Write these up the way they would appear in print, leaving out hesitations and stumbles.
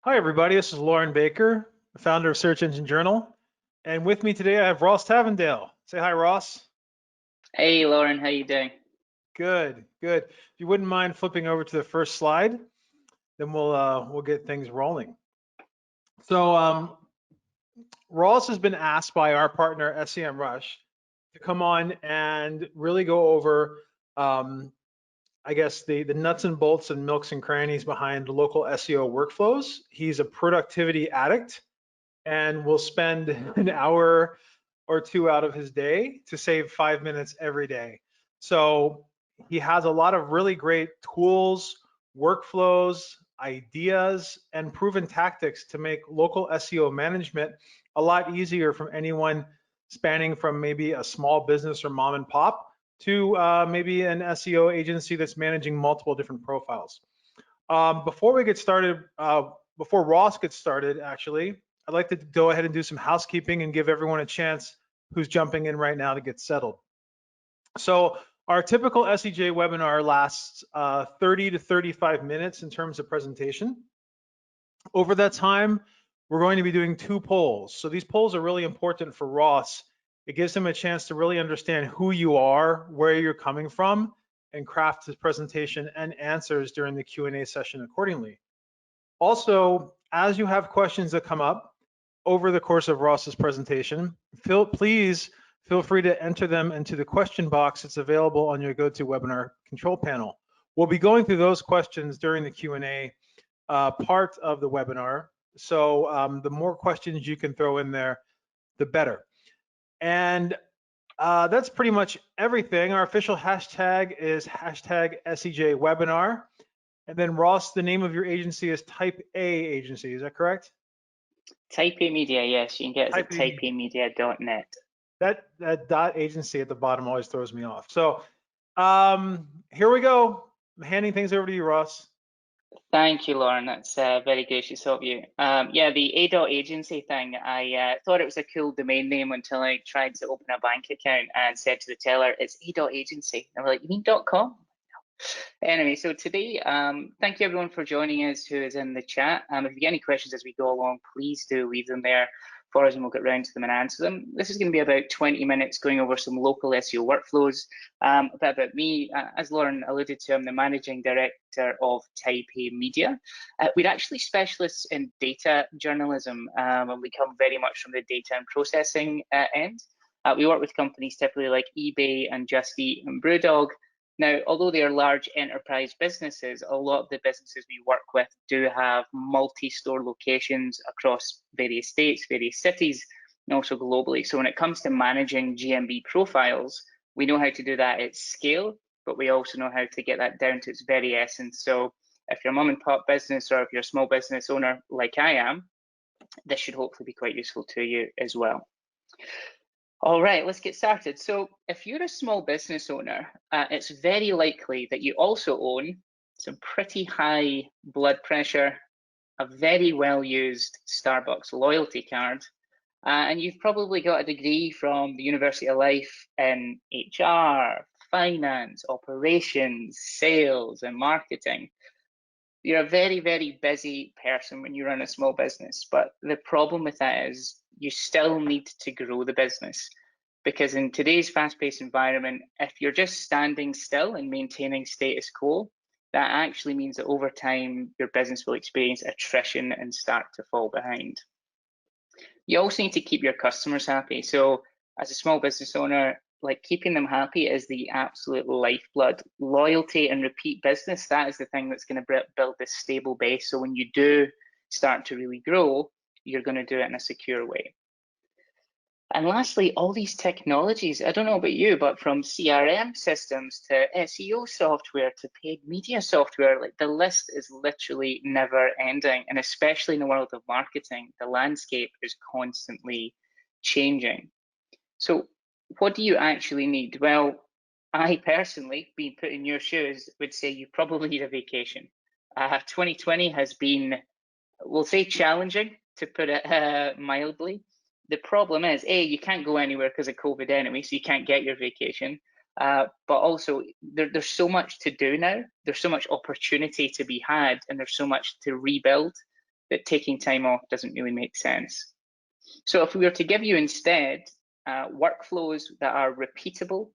Hi, everybody. This is Lauren Baker, the founder of Search Engine Journal. And with me today, I have Ross Tavendale. Say hi, Ross. Hey Lauren, how you doing? Good, good. If you wouldn't mind flipping over to the first slide, then we'll get things rolling. So Ross has been asked by our partner SEMrush to come on and really go over, I guess, the nuts and bolts and milks and crannies behind local SEO workflows. He's a productivity addict and will spend an hour or two out of his day to save 5 minutes every day. So he has a lot of really great tools, workflows, ideas, and proven tactics to make local SEO management a lot easier from anyone spanning from maybe a small business or mom and pop to maybe an SEO agency that's managing multiple different profiles. Before we get started, before Ross gets started, actually, I'd like to go ahead and do some housekeeping and give everyone a chance who's jumping in right now to get settled. So our typical SEJ webinar lasts 30 to 35 minutes in terms of presentation. Over that time, we're going to be doing 2 polls. So these polls are really important for Ross. It gives him a chance to really understand who you are, where you're coming from, and craft his presentation and answers during the Q&A session accordingly. Also, as you have questions that come up over the course of Ross's presentation, please feel free to enter them into the question box that's available on your GoToWebinar control panel. We'll be going through those questions during the Q&A part of the webinar. So the more questions you can throw in there, the better. And that's pretty much everything. Our official hashtag is #SEJWebinar. And then Ross, the name of your agency is Type A Agency, is that correct? Type A Media, yes, you can get us at Type A. typeamedia.net. That dot agency at the bottom always throws me off. So here we go. I'm handing things over to you, Ross. Thank you, Lauren. That's very gracious of you. Yeah, the A.agency thing, I thought it was a cool domain name until I tried to open a bank account and said to the teller, it's A.agency. And we're like, you mean .com? Anyway, so today, thank you everyone for joining us who is in the chat. If you get any questions as we go along, please do leave them there for us and we'll get round to them and answer them. This is going to be about 20 minutes going over some local SEO workflows. A bit about me, as Lauren alluded to, I'm the managing director of Type A Media. We're actually specialists in data journalism and we come very much from the data and processing end. We work with companies typically like eBay and Just Eat and Brewdog. Now, although they are large enterprise businesses, a lot of the businesses we work with do have multi-store locations across various states, various cities, and also globally. So when it comes to managing GMB profiles, we know how to do that at scale, but we also know how to get that down to its very essence. So if you're a mom and pop business or if you're a small business owner like I am, this should hopefully be quite useful to you as well. All right, let's get started. So if you're a small business owner, it's very likely that you also own some pretty high blood pressure, a very well-used Starbucks loyalty card, and you've probably got a degree from the University of Life in HR, finance, operations, sales, and marketing. You're a very, very busy person when you run a small business, but the problem with that is you still need to grow the business, because in today's fast-paced environment, if you're just standing still and maintaining status quo, that actually means that over time your business will experience attrition and start to fall behind. You also need to keep your customers happy. So as a small business owner, like, keeping them happy is the absolute lifeblood. Loyalty and repeat business, that is the thing that's going to build this stable base. So when you do start to really grow, you're going to do it in a secure way. And lastly, all these technologies, I don't know about you, but from CRM systems to SEO software to paid media software, like, the list is literally never ending. And especially in the world of marketing, the landscape is constantly changing. So what do you actually need? Well, I personally, being put in your shoes, would say you probably need a vacation. 2020 has been, we'll say, challenging, to put it mildly. The problem is, A, you can't go anywhere because of COVID anyway, so you can't get your vacation. But also, there's so much to do now. There's so much opportunity to be had, and there's so much to rebuild that taking time off doesn't really make sense. So if we were to give you instead workflows that are repeatable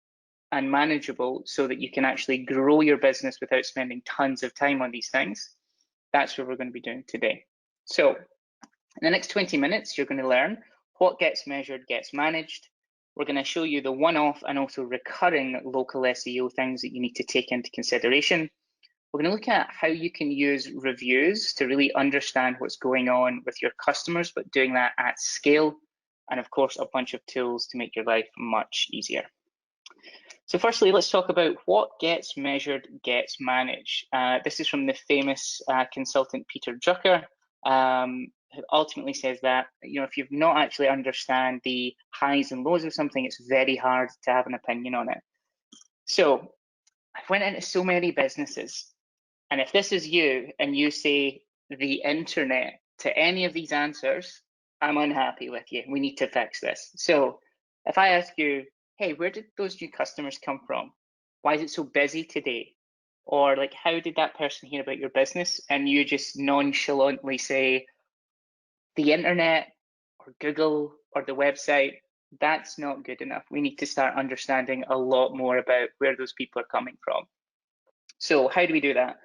and manageable so that you can actually grow your business without spending tons of time on these things, that's what we're going to be doing today. So in the next 20 minutes, you're going to learn what gets measured gets managed. We're going to show you the one-off and also recurring local SEO things that you need to take into consideration. We're going to look at how you can use reviews to really understand what's going on with your customers, but doing that at scale. And of course, a bunch of tools to make your life much easier. So firstly, let's talk about what gets measured gets managed. This is from the famous consultant Peter Drucker, who ultimately says that, if you've not actually understand the highs and lows of something, it's very hard to have an opinion on it. So I've went into so many businesses, and if this is you and you say the internet to any of these answers, I'm unhappy with you. We need to fix this. So if I ask you, hey, where did those new customers come from? Why is it so busy today? Or like, how did that person hear about your business? And you just nonchalantly say, the internet or Google or the website, that's not good enough. We need to start understanding a lot more about where those people are coming from. So how do we do that?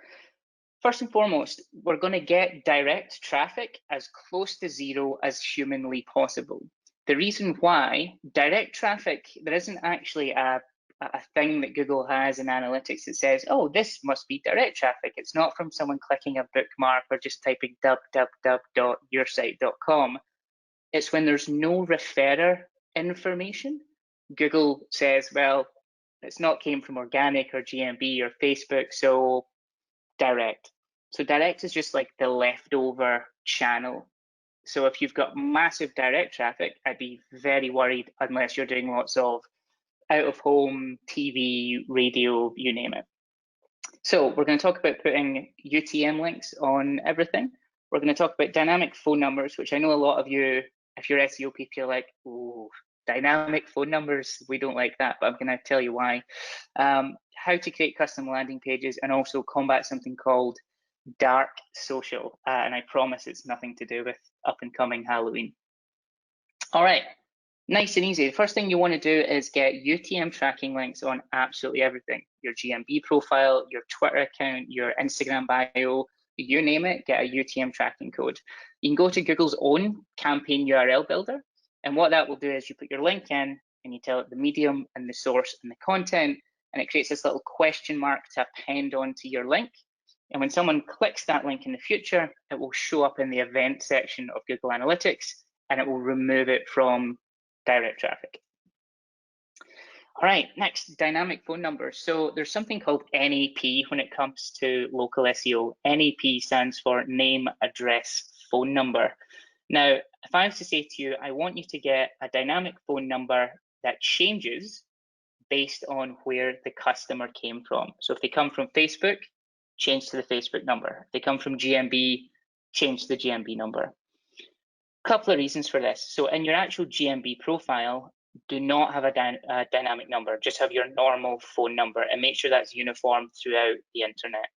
First and foremost, we're going to get direct traffic as close to zero as humanly possible. The reason why direct traffic, there isn't actually a thing that Google has in analytics that says, oh, this must be direct traffic. It's not from someone clicking a bookmark or just typing www.yoursite.com. It's when there's no referrer information. Google says, well, it's not came from organic or GMB or Facebook, so direct. So direct is just like the leftover channel. So if you've got massive direct traffic, I'd be very worried unless you're doing lots of out of home, TV, radio, you name it. So we're going to talk about putting UTM links on everything. We're going to talk about dynamic phone numbers, which I know a lot of you, if you're SEO people, are like, oh, dynamic phone numbers, we don't like that, but I'm going to tell you why. How to create custom landing pages and also combat something called dark social. And I promise it's nothing to do with up and coming Halloween. All right. Nice and easy. The first thing you want to do is get UTM tracking links on absolutely everything. Your GMB profile, your Twitter account, your Instagram bio, you name it, get a UTM tracking code. You can go to Google's own campaign URL builder. And what that will do is you put your link in and you tell it the medium and the source and the content, and it creates this little question mark to append onto your link. And when someone clicks that link in the future, it will show up in the event section of Google Analytics, and it will remove it from direct traffic. All right, next, dynamic phone numbers. So there's something called NAP when it comes to local SEO. NAP stands for name, address, phone number. Now, if I was to say to you, I want you to get a dynamic phone number that changes based on where the customer came from. So if they come from Facebook, change to the Facebook number. If they come from GMB, change to the GMB number. Couple of reasons for this. So in your actual GMB profile, do not have a dynamic number, just have your normal phone number and make sure that's uniform throughout the internet.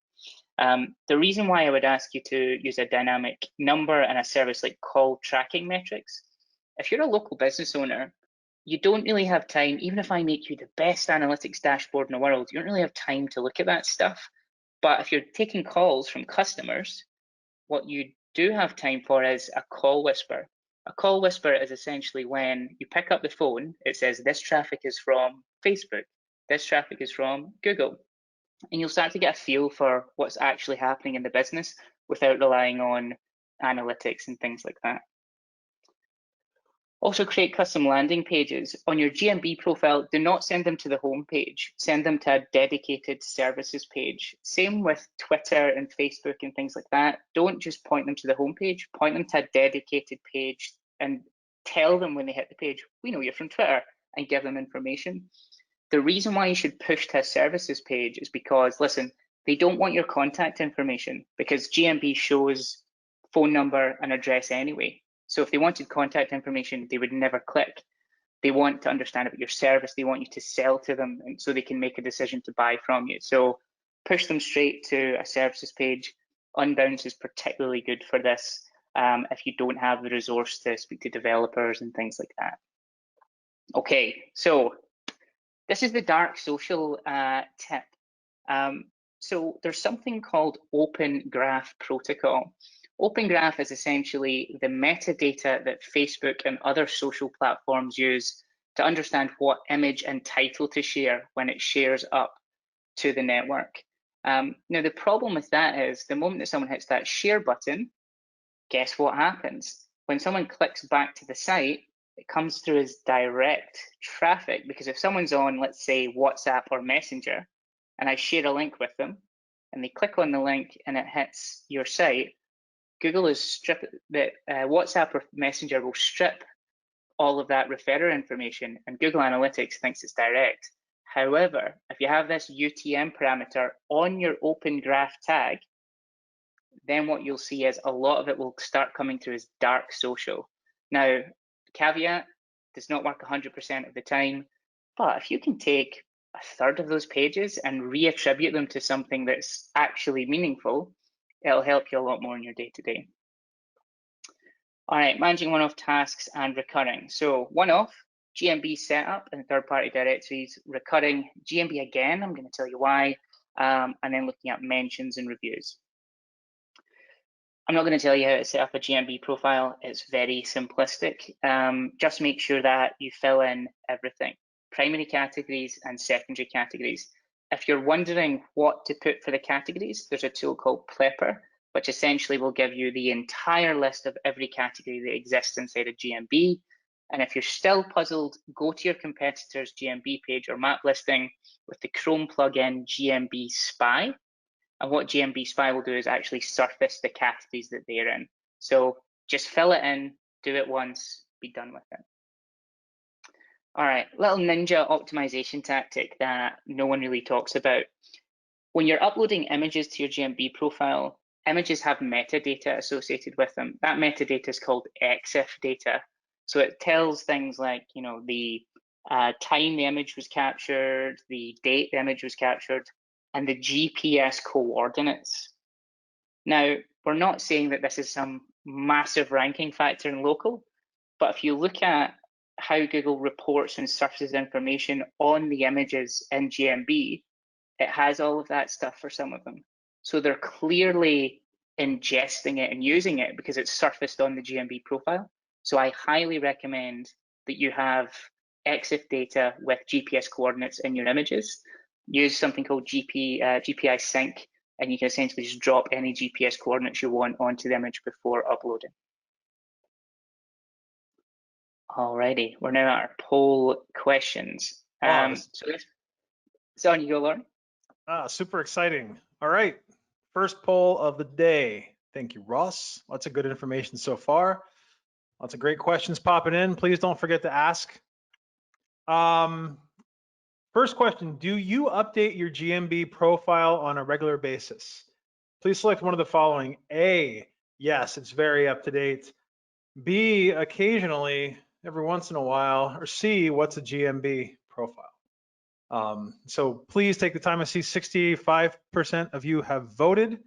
The reason why I would ask you to use a dynamic number and a service like call tracking metrics, if you're a local business owner, you don't really have time, even if I make you the best analytics dashboard in the world, you don't really have time to look at that stuff. But if you're taking calls from customers, what you do have time for is a call whisper. A call whisper is essentially when you pick up the phone, it says this traffic is from Facebook, this traffic is from Google. And you'll start to get a feel for what's actually happening in the business without relying on analytics and things like that. Also create custom landing pages. On your GMB profile, do not send them to the home page. Send them to a dedicated services page. Same with Twitter and Facebook and things like that. Don't just point them to the home page. Point them to a dedicated page and tell them when they hit the page, we know you're from Twitter, and give them information. The reason why you should push to a services page is because, listen, they don't want your contact information because GMB shows phone number and address anyway. So if they wanted contact information, they would never click. They want to understand about your service. They want you to sell to them, and so they can make a decision to buy from you. So push them straight to a services page. Unbounce is particularly good for this. if you don't have the resource to speak to developers and things like that. Okay, so this is the dark social tip. So there's something called Open Graph Protocol. Open Graph is essentially the metadata that Facebook and other social platforms use to understand what image and title to share when it shares up to the network. Now, the problem with that is the moment that someone hits that share button, guess what happens? When someone clicks back to the site, it comes through as direct traffic, because if someone's on, let's say, WhatsApp or Messenger, and I share a link with them, and they click on the link and it hits your site, Google is WhatsApp or Messenger will strip all of that referrer information, and Google Analytics thinks it's direct. However, if you have this UTM parameter on your Open Graph tag, then what you'll see is a lot of it will start coming through as dark social. Now, caveat, does not work 100% of the time, but if you can take a third of those pages and reattribute them to something that's actually meaningful, it'll help you a lot more in your day-to-day. All right, managing one-off tasks and recurring. So one-off, GMB setup and third-party directories. Recurring, GMB again, I'm going to tell you why, and then looking at mentions and reviews. I'm not going to tell you how to set up a GMB profile. It's very simplistic. Just make sure that you fill in everything, primary categories and secondary categories. If you're wondering what to put for the categories, there's a tool called Plepper, which essentially will give you the entire list of every category that exists inside a GMB. And if you're still puzzled, go to your competitor's GMB page or map listing with the Chrome plugin GMB Spy. And what GMB Spy will do is actually surface the categories that they're in. So just fill it in, do it once, be done with it. All right, little ninja optimization tactic that no one really talks about. When you're uploading images to your GMB profile, images have metadata associated with them. That metadata is called EXIF data. So it tells things like, you know, the time the image was captured, the date the image was captured, and the GPS coordinates. Now, we're not saying that this is some massive ranking factor in local, but if you look at how Google reports and surfaces information on the images in GMB, it has all of that stuff for some of them. So they're clearly ingesting it and using it because it's surfaced on the GMB profile. So I highly recommend that you have EXIF data with GPS coordinates in your images. Use something called GPI sync, and you can essentially just drop any GPS coordinates you want onto the image before uploading. Alrighty, we're now at our poll questions. So it's on you go, Lauren. Super exciting. All right, first poll of the day. Thank you, Ross. Lots of good information so far. Lots of great questions popping in. Please don't forget to ask. First question, do you update your GMB profile on a regular basis? Please select one of the following. A, yes, it's very up to date. B, occasionally, every once in a while. Or C, what's a GMB profile? So please take the time. I see 65% of you have voted.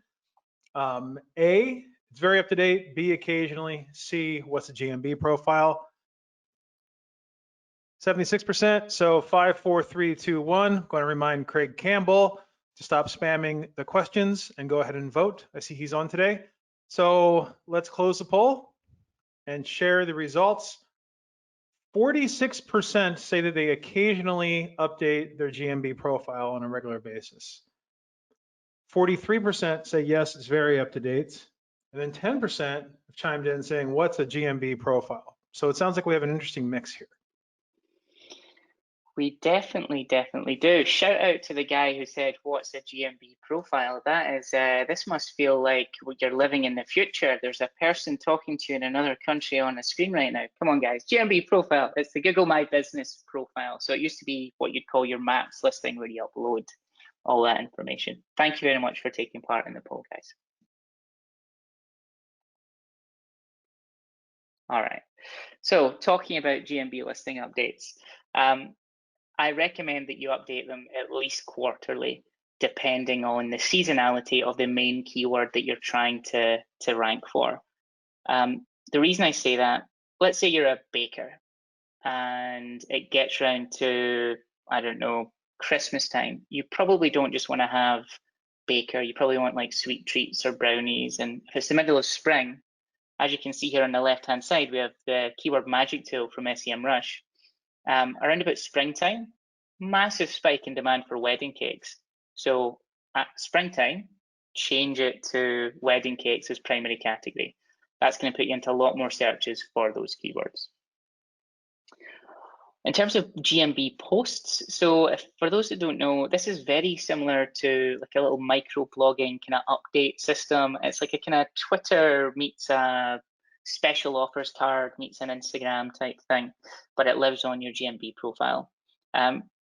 A, it's very up to date. B, occasionally. C, what's a GMB profile? 76%, so 5, 4, 3, 2, 1. Going to remind Craig Campbell to stop spamming the questions and go ahead and vote. I see he's on today. So let's close the poll and share the results. 46% say that they occasionally update their GMB profile on a regular basis. 43% say yes, it's very up to date. And then 10% have chimed in saying, what's a GMB profile? So it sounds like we have an interesting mix here. We definitely do. Shout out to the guy who said, what's a GMB profile? That is, this must feel like you're living in the future. There's a person talking to you in another country on the screen right now. Come on, guys. GMB profile. It's the Google My Business profile. So it used to be what you'd call your maps listing where you upload all that information. Thank you very much for taking part in the poll, guys. All right. So talking about GMB listing updates. I recommend that you update them at least quarterly, depending on the seasonality of the main keyword that you're trying to rank for. The reason I say that, let's say you're a baker and it gets around to, I don't know, Christmas time. You probably don't just want to have baker, you probably want like sweet treats or brownies. And if it's the middle of spring, as you can see here on the left-hand side, we have the keyword magic tool from SEMrush. Around about springtime, massive spike in demand for wedding cakes. So at springtime, change it to wedding cakes as primary category. That's going to put you into a lot more searches for those keywords. In terms of GMB posts, so for those that don't know, this is very similar to like a little micro blogging kind of update system. It's like a kind of Twitter meets a special offers card meets an Instagram type thing, but it lives on your GMB profile.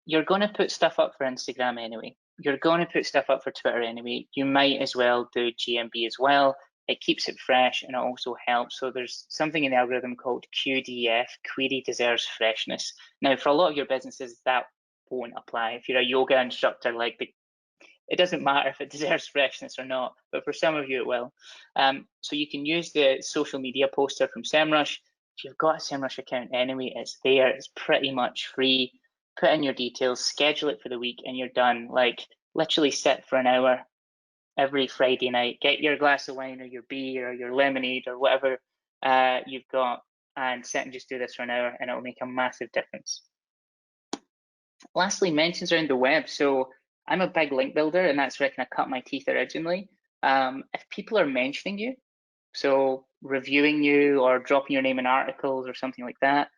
You're going to put stuff up for Instagram anyway. You're going to put stuff up for Twitter anyway. You might as well do GMB as well. It keeps it fresh and it also helps. So there's something in the algorithm called QDF, query deserves freshness. Now, for a lot of your businesses, that won't apply. If you're a yoga instructor, it doesn't matter if it deserves freshness or not, but for some of you it will. So you can use the social media poster from SEMrush. If you've got a SEMrush account anyway, it's there. It's pretty much free. Put in your details, schedule it for the week, and you're done. Like literally sit for an hour every Friday night, get your glass of wine or your beer or your lemonade or whatever you've got, and sit and just do this for an hour, and it'll make a massive difference. Lastly, mentions around the web. So I'm a big link builder, and that's where I kind of cut my teeth originally. If people are mentioning you, so reviewing you or dropping your name in articles or something like that,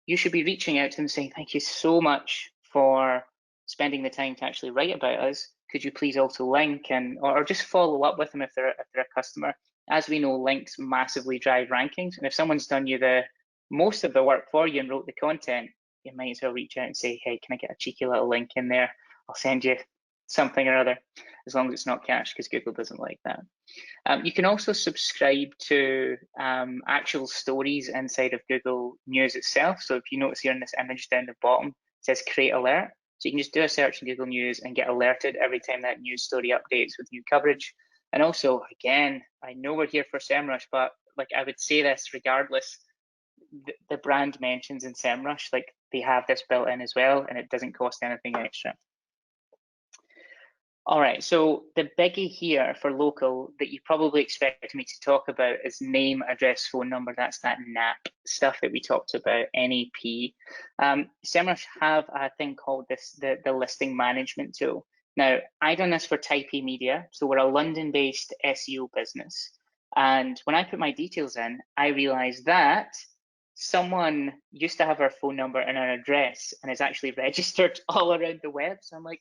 you should be reaching out to them saying, thank you so much for spending the time to actually write about us. Could you please also link or just follow up with them if they're a customer? As we know, links massively drive rankings. And if someone's done you the most of the work for you and wrote the content, you might as well reach out and say, hey, can I get a cheeky little link in there? I'll send you something or other, as long as it's not cash, because Google doesn't like that. You can also subscribe to actual stories inside of Google News itself. So if you notice here in this image down the bottom, it says create alert. So you can just do a search in Google News and get alerted every time that news story updates with new coverage. And also, again, I know we're here for SEMrush, but like I would say this regardless, the brand mentions in SEMrush, like they have this built in as well, and it doesn't cost anything extra. All right, so the biggie here for local that you probably expect me to talk about is name, address, phone number. That's that NAP stuff that we talked about, NAP. SEMrush have a thing called the listing management tool. Now, I done this for Type A Media, so we're a London-based SEO business. And when I put my details in, I realized that someone used to have our phone number and our address and is actually registered all around the web. So I'm like,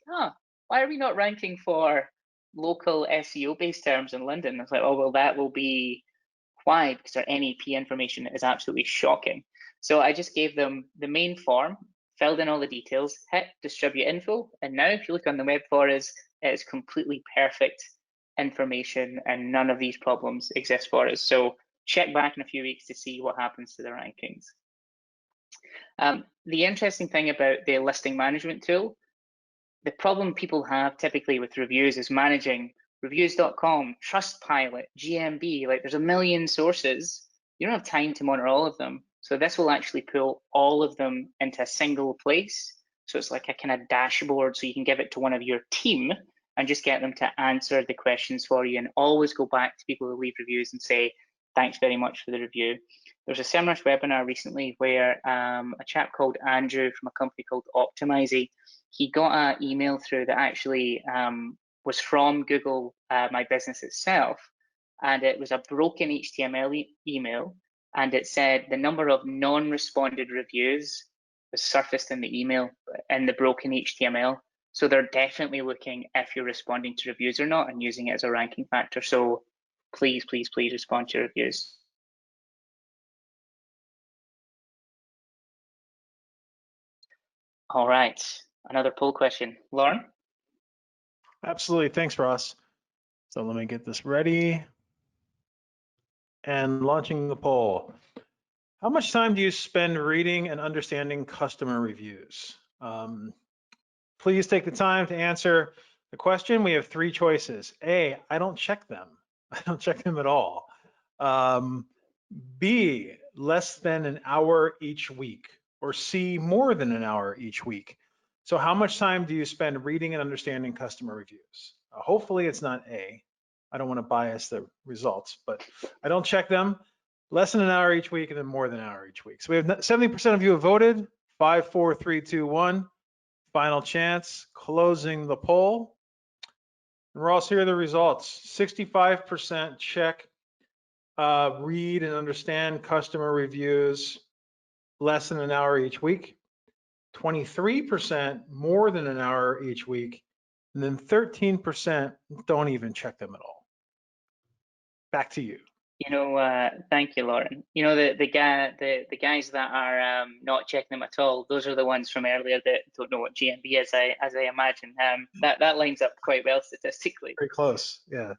why are we not ranking for local SEO-based terms in London? It's like, oh, well, that will be why, because our NAP information is absolutely shocking. So I just gave them the main form, filled in all the details, hit distribute info, and now if you look on the web for us, it is completely perfect information and none of these problems exist for us. So check back in a few weeks to see what happens to the rankings. The interesting thing about the listing management tool, the problem people have typically with reviews is managing reviews.com, Trustpilot, GMB, like there's a million sources. You don't have time to monitor all of them. So this will actually pull all of them into a single place. So it's like a kind of dashboard, so you can give it to one of your team and just get them to answer the questions for you, and always go back to people who leave reviews and say, thanks very much for the review. There's a SEMrush webinar recently where a chap called Andrew from a company called Optimize, he got an email through that actually was from Google My Business itself, and it was a broken HTML email, and it said the number of non-responded reviews was surfaced in the email in the broken HTML. So they're definitely looking if you're responding to reviews or not and using it as a ranking factor. So please, please, please respond to your reviews. All right, another poll question. Lauren? Absolutely, thanks, Ross. So let me get this ready. And launching the poll. How much time do you spend reading and understanding customer reviews? Please take the time to answer the question. We have three choices. A, I don't check them. I don't check them at all. B, less than an hour each week, or C, more than an hour each week. So how much time do you spend reading and understanding customer reviews? Hopefully it's not A. I don't want to bias the results, but I don't check them. Less than an hour each week and then more than an hour each week. So we have 70% of you have voted. 5, 4, 3, 2, 1. Final chance, closing the poll. And Ross, here are the results. 65% check, read and understand customer reviews less than an hour each week. 23% more than an hour each week. And then 13% don't even check them at all. Back to you. Thank you, Lauren. The guys that are not checking them at all, those are the ones from earlier that don't know what GMB is, as I imagine. That lines up quite well statistically. Very close, yeah.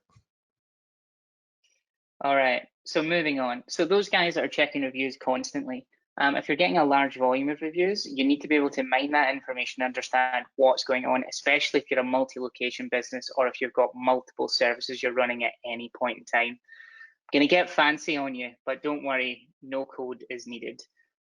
All right, so moving on. So those guys that are checking reviews constantly, if you're getting a large volume of reviews, you need to be able to mine that information, understand what's going on, especially if you're a multi-location business or if you've got multiple services you're running at any point in time. Gonna get fancy on you, but don't worry, no code is needed.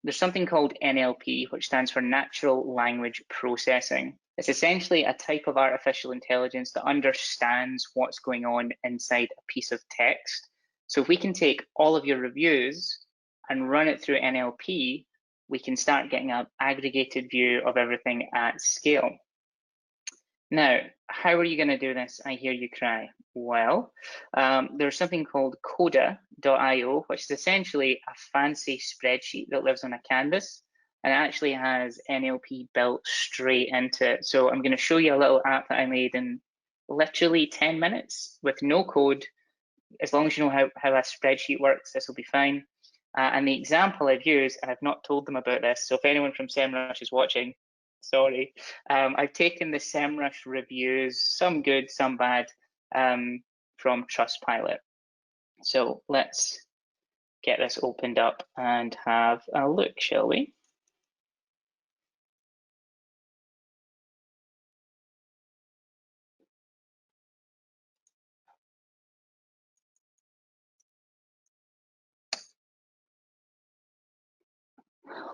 There's something called NLP, which stands for Natural Language Processing. It's essentially a type of artificial intelligence that understands what's going on inside a piece of text. So if we can take all of your reviews and run it through NLP, we can start getting an aggregated view of everything at scale. Now, how are you going to do this? I hear you cry. Well, there's something called coda.io, which is essentially a fancy spreadsheet that lives on a canvas and actually has NLP built straight into it. So I'm going to show you a little app that I made in literally 10 minutes with no code. As long as you know how a spreadsheet works, this will be fine. And the example I've used, and I've not told them about this, so if anyone from SEMrush is watching, sorry, I've taken the SEMrush reviews, some good, some bad, from Trustpilot. So let's get this opened up and have a look, shall we?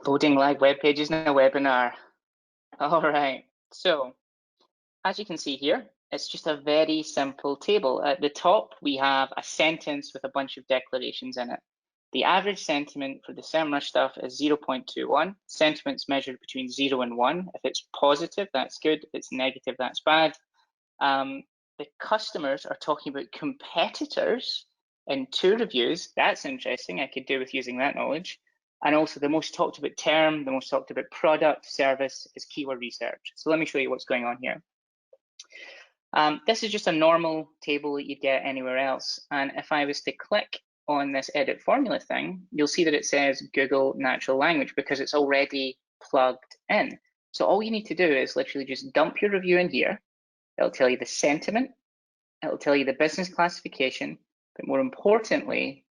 Loading live web pages in a webinar. All right, so as you can see here, it's just a very simple table. At the top, we have a sentence with a bunch of declarations in it. The average sentiment for the SEMrush stuff is 0.21. Sentiment's measured between 0 and 1. If it's positive, that's good. If it's negative, that's bad. The customers are talking about competitors in 2 reviews. That's interesting. I could do with using that knowledge. And also the most talked about term, the most talked about product, service is keyword research. So let me show you what's going on here. This is just a normal table that you'd get anywhere else. And if I was to click on this edit formula thing, you'll see that it says Google Natural Language because it's already plugged in. So all you need to do is literally just dump your review in here. It'll tell you the sentiment, it'll tell you the business classification, but more importantly,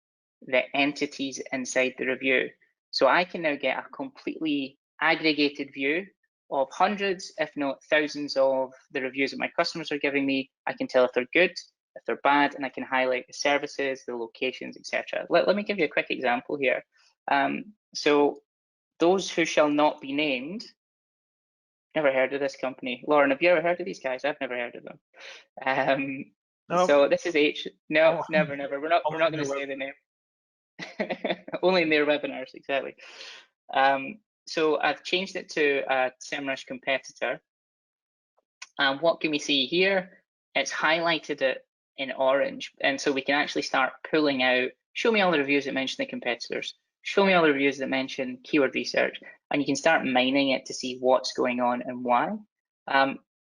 the entities inside the review. So I can now get a completely aggregated view of hundreds, if not thousands, of the reviews that my customers are giving me. I can tell if they're good, if they're bad, and I can highlight the services, the locations, etc. Let me give you a quick example here. So those who shall not be named, never heard of this company. Lauren, have you ever heard of these guys? I've never heard of them. Nope. So this is H. No, never. We're not going to say the name. Only in their webinars, exactly. So I've changed it to a SEMrush competitor. And what can we see here? It's highlighted it in orange. And so we can actually start pulling out, show me all the reviews that mention the competitors, show me all the reviews that mention keyword research, and you can start mining it to see what's going on and why.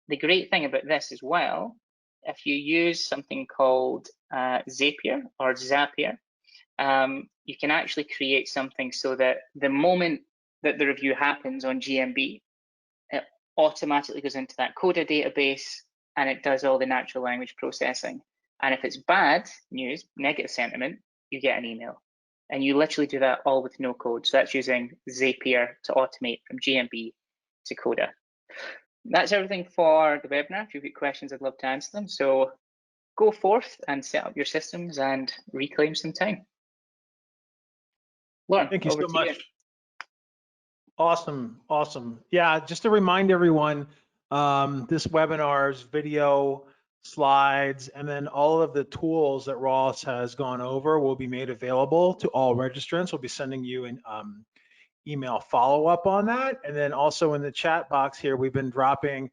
The great thing about this as well, if you use something called Zapier or Zapier, you can actually create something so that the moment that the review happens on GMB, it automatically goes into that CODA database and it does all the natural language processing. And if it's bad news, negative sentiment, you get an email. And you literally do that all with no code. So that's using Zapier to automate from GMB to CODA. That's everything for the webinar. If you've got questions, I'd love to answer them. So go forth and set up your systems and reclaim some time. Lauren, Thank you over so to you. much. Awesome, awesome. Yeah, just to remind everyone, this webinar's video, slides, and then all of the tools that Ross has gone over will be made available to all registrants. We'll be sending you an email follow-up on that. And then also in the chat box here, we've been trying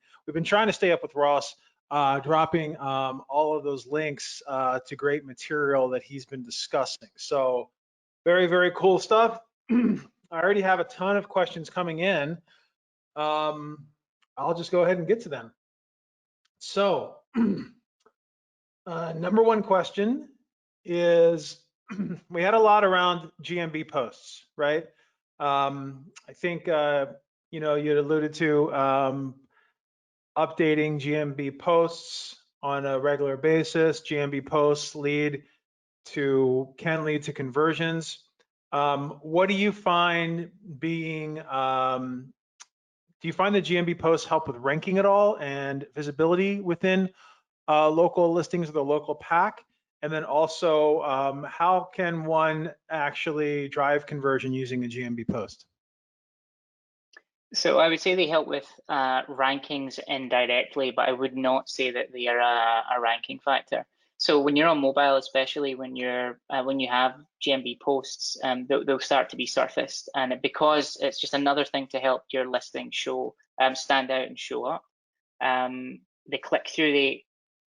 to stay up with Ross, dropping all of those links to great material that he's been discussing. So very, very cool stuff. I already have a ton of questions coming in. I'll just go ahead and get to them. So number one question is, we had a lot around GMB posts, right? I think, you know, you alluded to updating GMB posts on a regular basis. GMB posts can lead to conversions. What do you find being, do you find the GMB posts help with ranking at all and visibility within local listings of the local pack? And then also, how can one actually drive conversion using a GMB post? So I would say they help with rankings indirectly, but I would not say that they are a ranking factor. So when you're on mobile, especially when you're when you have GMB posts, they'll start to be surfaced, and because it's just another thing to help your listing show stand out and show up, the click-through rate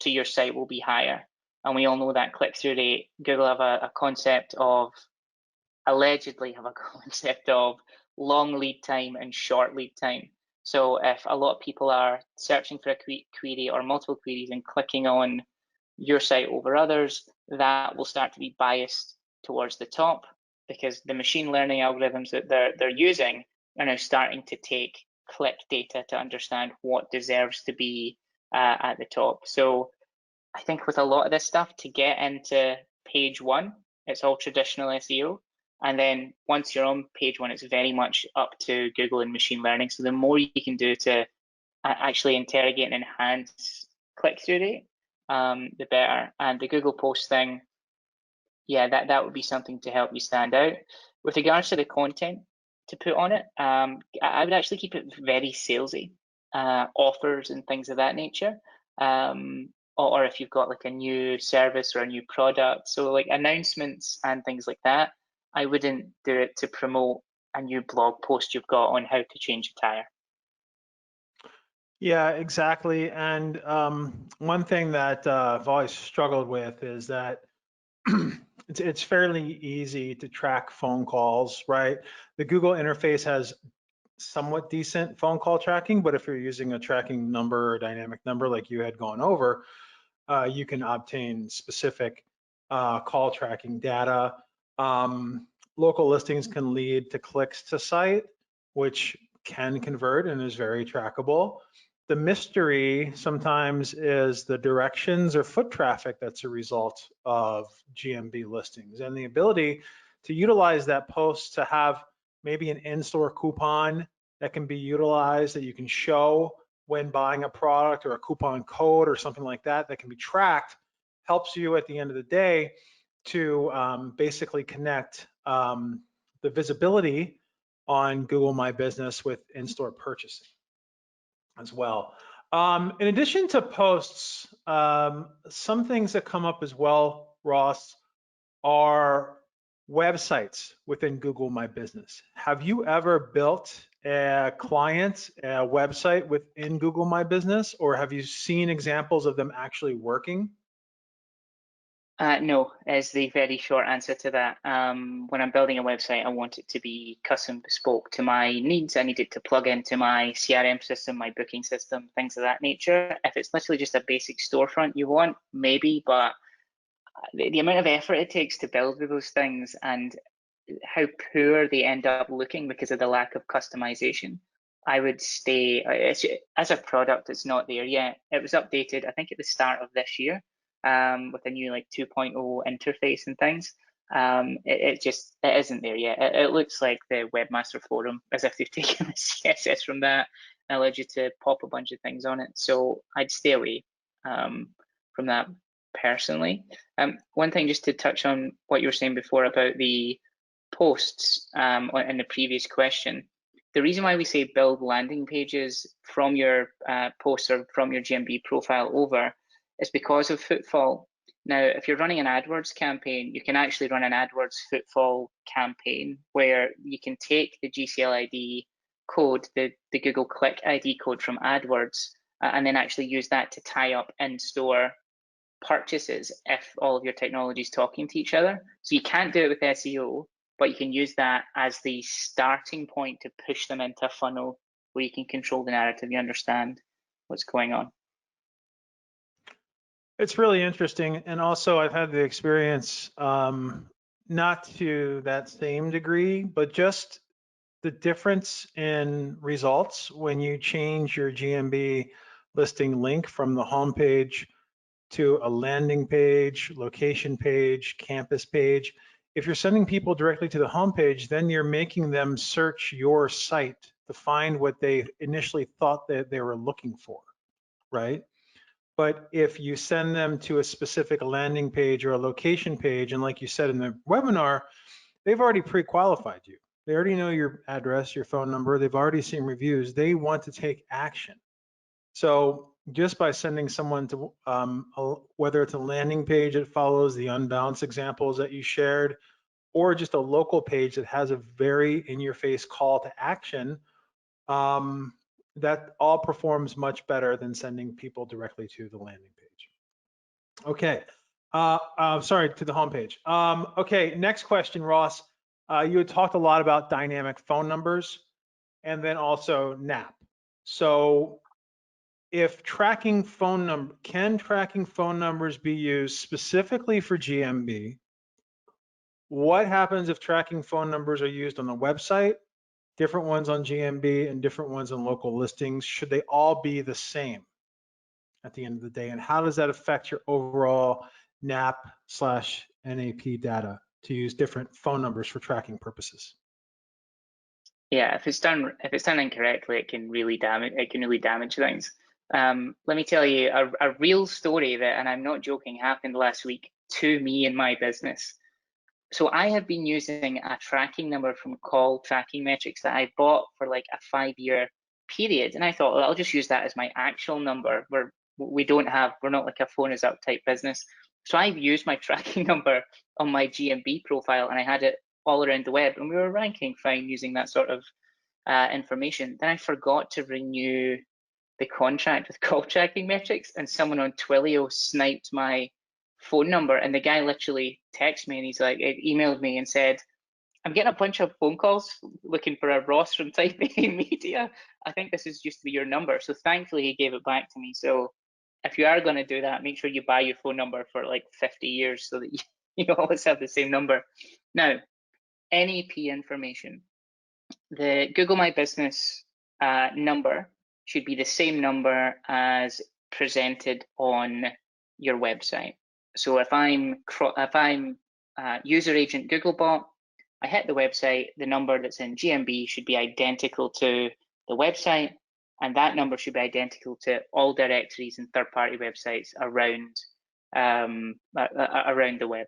to your site will be higher. And we all know that click-through rate, Google have a concept of, allegedly have a concept of long lead time and short lead time. So if a lot of people are searching for a query or multiple queries and clicking on your site over others, that will start to be biased towards the top, because the machine learning algorithms that they're using are now starting to take click data to understand what deserves to be at the top. So I think with a lot of this stuff, to get into page one, it's all traditional SEO. And then once you're on page one, it's very much up to Google and machine learning. So the more you can do to actually interrogate and enhance click-through rate, the better. And the Google Post thing, yeah, that would be something to help you stand out. With regards to the content to put on it, I would actually keep it very salesy, offers and things of that nature. Or if you've got like a new service or a new product, so like announcements and things like that, I wouldn't do it to promote a new blog post you've got on how to change a tire. Yeah, exactly. And one thing that I've always struggled with is that it's fairly easy to track phone calls, right? The Google interface has somewhat decent phone call tracking, but if you're using a tracking number or dynamic number like you had gone over, you can obtain specific call tracking data. Local listings can lead to clicks to site, which can convert and is very trackable. The mystery sometimes is the directions or foot traffic that's a result of GMB listings, and the ability to utilize that post to have maybe an in-store coupon that can be utilized, that you can show when buying a product, or a coupon code or something like that that can be tracked, helps you at the end of the day to basically connect the visibility on Google My Business with in-store purchasing as well. In addition to posts, some things that come up as well, Ross, are websites within Google My Business. Have you ever built a client a website within Google My Business, or have you seen examples of them actually working? No, is the very short answer to that. When I'm building a website, I want it to be custom bespoke to my needs. I need it to plug into my CRM system, my booking system, things of that nature. If it's literally just a basic storefront you want, maybe, but the amount of effort it takes to build those things and how poor they end up looking because of the lack of customization, I would stay, as a product, it's not there yet. It was updated, I think, at the start of this year. With a new like 2.0 interface and things. It isn't there yet. It looks like the webmaster forum, as if they've taken the CSS from that and allowed you to pop a bunch of things on it. So I'd stay away from that personally. One thing just to touch on what you were saying before about the posts in the previous question, the reason why we say build landing pages from your posts or from your GMB profile over is because of footfall. Now, if you're running an AdWords campaign, you can actually run an AdWords footfall campaign where you can take the GCLID code, the Google Click ID code from AdWords, and then actually use that to tie up in-store purchases if all of your technology is talking to each other. So you can't do it with SEO, but you can use that as the starting point to push them into a funnel where you can control the narrative. You understand what's going on. It's really interesting. And also I've had the experience, not to that same degree, but just the difference in results when you change your GMB listing link from the home page to a landing page, location page, campus page. If you're sending people directly to the home page, then you're making them search your site to find what they initially thought that they were looking for, right? But if you send them to a specific landing page or a location page, and like you said in the webinar, they've already pre-qualified you. They already know your address, your phone number. They've already seen reviews. They want to take action. So just by sending someone to, whether it's a landing page that follows the unbalanced examples that you shared, or just a local page that has a very in-your-face call to action, that all performs much better than sending people directly to the landing page. Okay, sorry, to the homepage. Okay, next question, Ross. You had talked a lot about dynamic phone numbers and then also NAP. So if tracking phone number, can tracking phone numbers be used specifically for GMB? What happens if tracking phone numbers are used on the website, different ones on GMB and different ones on local listings? Should they all be the same at the end of the day? And how does that affect your overall NAP/NAP data to use different phone numbers for tracking purposes? Yeah, if it's done incorrectly, it can really damage things. Let me tell you a real story that, and I'm not joking, happened last week to me in my business. So I have been using a tracking number from Call Tracking Metrics that I bought for like a 5-year period, and I thought, well, I'll just use that as my actual number. We're not like a phone is up type business. So I've used my tracking number on my GMB profile, and I had it all around the web, and we were ranking fine using that sort of information. Then I forgot to renew the contract with Call Tracking Metrics, and someone on Twilio sniped my phone number, and the guy literally texted me, and he's like, it emailed me and said, I'm getting a bunch of phone calls looking for a Ross from Type A Media. I think this is used to be your number. So thankfully he gave it back to me. So if you are going to do that, make sure you buy your phone number for like 50 years so that you always have the same number. Now, NAP information. The Google My Business number should be the same number as presented on your website. So if I'm user agent Googlebot, I hit the website, the number that's in GMB should be identical to the website, and that number should be identical to all directories and third-party websites around the web.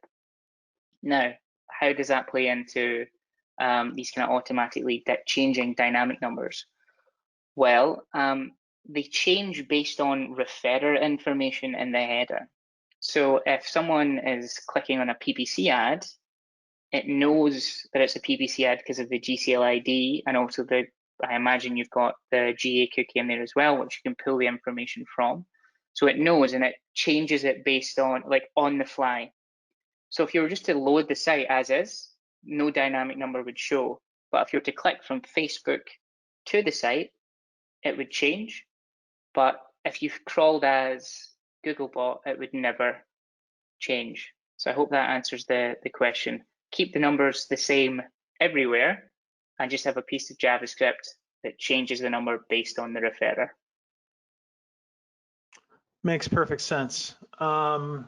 Now, how does that play into these kind of automatically changing dynamic numbers? Well, they change based on referrer information in the header. So if someone is clicking on a PPC ad, it knows that it's a PPC ad because of the GCL ID, and also I imagine you've got the GA cookie in there as well, which you can pull the information from. So it knows, and it changes it based on, like, on the fly. So if you were just to load the site as is, no dynamic number would show. But if you were to click from Facebook to the site, it would change. But if you've crawled as Googlebot, it would never change. So I hope that answers the question. Keep the numbers the same everywhere and just have a piece of JavaScript that changes the number based on the referrer. Makes perfect sense. And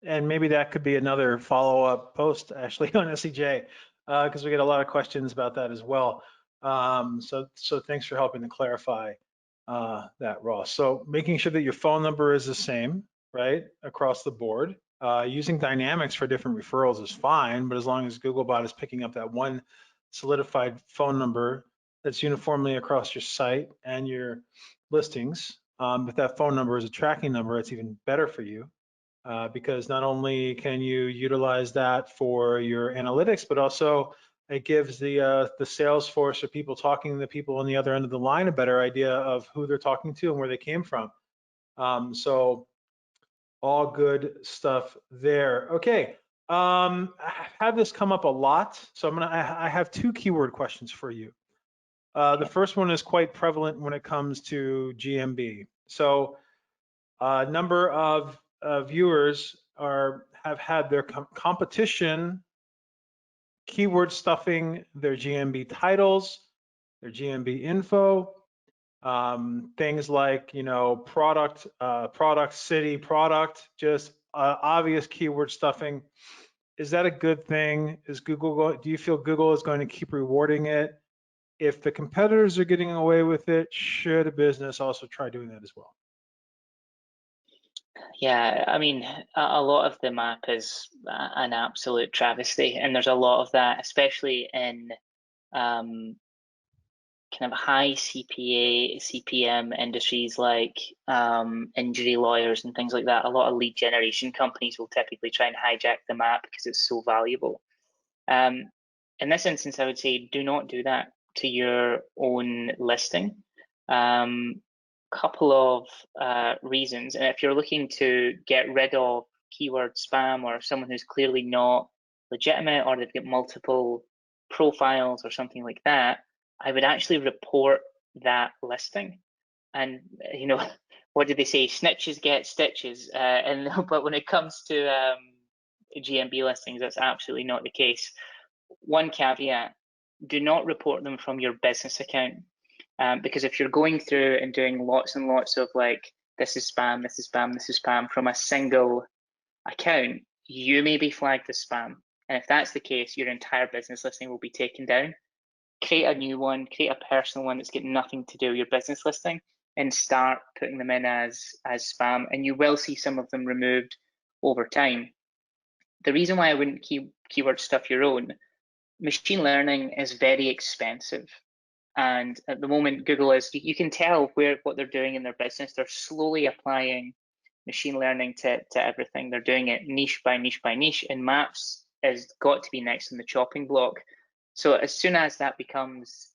maybe that could be another follow-up post actually on SEJ, because we get a lot of questions about that as well. So thanks for helping to clarify that, Ross. So making sure that your phone number is the same, right, across the board. Using dynamics for different referrals is fine, but as long as Googlebot is picking up that one solidified phone number that's uniformly across your site and your listings, if that phone number is a tracking number, it's even better for you. Because not only can you utilize that for your analytics, but also it gives the sales force or people talking to the people on the other end of the line a better idea of who they're talking to and where they came from. So all good stuff there. Okay, I have this come up a lot, so I have 2 keyword questions for you. The first one is quite prevalent when it comes to GMB. So a number of viewers have had their competition keyword stuffing their GMB titles, their GMB info, things like, you know, product, city, product, just obvious keyword stuffing. Is that a good thing? Do you feel Google is going to keep rewarding it? If the competitors are getting away with it, should a business also try doing that as well? Yeah, I mean, a lot of the map is an absolute travesty, and there's a lot of that, especially in kind of high CPA, CPM industries like injury lawyers and things like that. A lot of lead generation companies will typically try and hijack the map because it's so valuable. In this instance, I would say do not do that to your own listing. Couple of reasons, and if you're looking to get rid of keyword spam or someone who's clearly not legitimate or they've got multiple profiles or something like that, I would actually report that listing. And you know, what do they say? Snitches get stitches. But when it comes to GMB listings, that's absolutely not the case. One caveat: do not report them from your business account. Because if you're going through and doing lots and lots of like, this is spam, this is spam, this is spam from a single account, you may be flagged as spam. And if that's the case, your entire business listing will be taken down. Create a new one, create a personal one that's got nothing to do with your business listing, and start putting them in as spam. And you will see some of them removed over time. The reason why I wouldn't keyword stuff your own, machine learning is very expensive. And at the moment, Google is, you can tell what they're doing in their business. They're slowly applying machine learning to everything. They're doing it niche by niche by niche, and maps has got to be next in the chopping block. So as soon as that becomes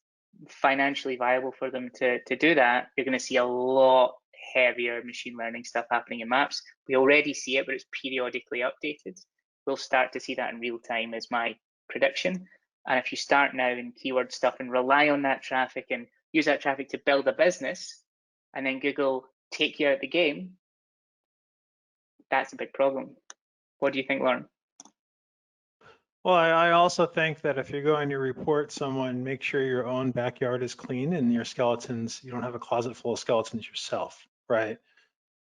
financially viable for them to do that, you're going to see a lot heavier machine learning stuff happening in maps. We already see it, but it's periodically updated. We'll start to see that in real time, is my prediction. And if you start now in keyword stuff and rely on that traffic and use that traffic to build a business, and then Google take you out the game, that's a big problem. What do you think, Lauren? Well, I also think that if you're going to report someone, make sure your own backyard is clean and your skeletons, you don't have a closet full of skeletons yourself, right?